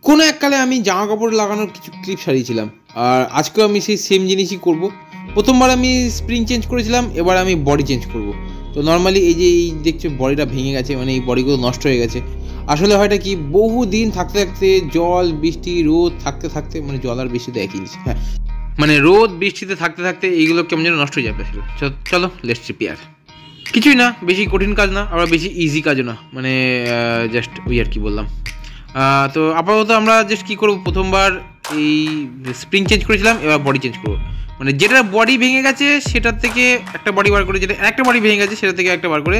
কোনো এককালে আমি জামা কাপড় লাগানোর কিছু ক্লিপ সারিয়েছিলাম, আর আজকেও আমি সেই সেম জিনিসই করব। প্রথমবার আমি স্প্রিং চেঞ্জ করেছিলাম, এবার আমি বডি চেঞ্জ করব। তো নর্মালি এই যে এই দেখছো বডিটা ভেঙে গেছে, মানে এই বডিগুলো নষ্ট হয়ে গেছে। আসলে হয়টা কি, বহু দিন থাকতে থাকতে, জল বৃষ্টি রোদ থাকতে থাকতে, মানে জল আর বৃষ্টিতে একই জিনিস, হ্যাঁ, মানে রোদ বৃষ্টিতে থাকতে থাকতে এইগুলো কেমন যেন নষ্ট হয়ে যাবে। চলো লেটস রিপেয়ার। কিছুই না, বেশি কঠিন কাজ না, আবার বেশি ইজি কাজও না, মানে জাস্ট ওই আর কি বললাম। তো আপাতত আমরা জাস্ট কী করবো, প্রথমবার এই স্প্রিং চেঞ্জ করেছিলাম, এবার বডি চেঞ্জ করবো। মানে যেটা বডি ভেঙে গেছে সেটার থেকে একটা বডি বার করে, যেটা একটা বডি ভেঙে গেছে সেটা থেকে একটা বার করে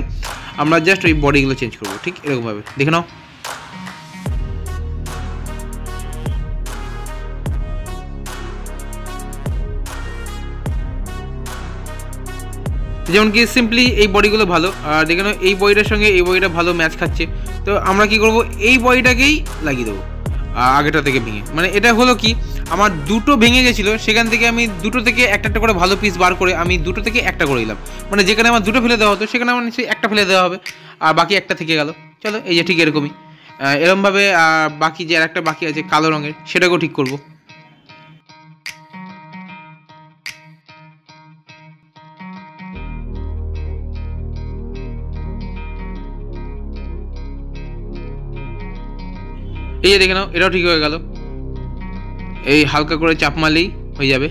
আমরা জাস্ট ওই বডিগুলো চেঞ্জ করবো, ঠিক এরকমভাবে দেখে নাও। যেমন কি সিম্পলি এই বডিগুলো ভালো, আর দেখে নাও এই বডিটার সঙ্গে এই বডিটা ভালো ম্যাচ খাচ্ছে। তো আমরা কি করব, এই বডিটাকেই লাগিয়ে দেবো আগেটা থেকে ভেঙে। মানে এটা হলো কি, আমার দুটো ভেঙে গেছিলো, সেখান থেকে আমি দুটো থেকে একটা একটা করে ভালো পিস বার করে আমি দুটো থেকে একটা করে দিলাম। মানে যেখানে আমার দুটো ফেলে দেওয়া হতো সেখানে আমার নিশ্চয়ই একটা ফেলে দেওয়া হবে, আর বাকি একটা থেকে গেল। চলো এই যে ঠিক এরকমই, এরকমভাবে বাকি যে আর একটা বাকি আছে কালো রঙের, সেটাকেও ঠিক করবো। এই যে দেখে নাও, এটাও ঠিক হয়ে গেল। এই হালকা করে চাপ মারলেই হয়ে যাবে,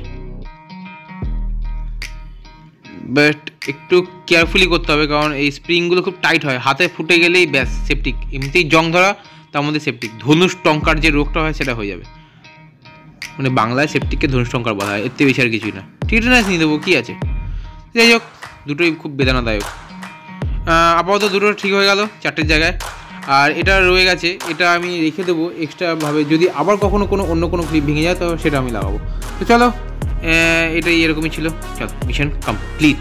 বাট একটু কেয়ারফুলি করতে হবে, কারণ এই স্প্রিংগুলো খুব টাইট হয়, হাতে ফুটে গেলেই ব্যাস সেপটিক। এমনিতেই জং ধরা, তার মধ্যে সেপটিক, ধনুষ টঙ্কার যে রোগটা হয় সেটা হয়ে যাবে। মানে বাংলায় সেপটিককে ধনুষ টঙ্কার বলা হয়, এর থেকে বেশি আর কিছুই না। টিটেনাস নিয়ে দেবো, কী আছে। যাই হোক, দুটোই খুব বেদনাদায়ক। আপাতত দুটো ঠিক হয়ে গেল চারটের জায়গায়, আর এটা রয়ে গেছে, এটা আমি রেখে দেবো এক্সট্রাভাবে, যদি আবার কখনো অন্য কোনো ক্লিপ ভেঙে যায় তো সেটা আমি লাগাবো। তো চলো, এটাই এরকমই ছিল। চলো, মিশন কমপ্লিট।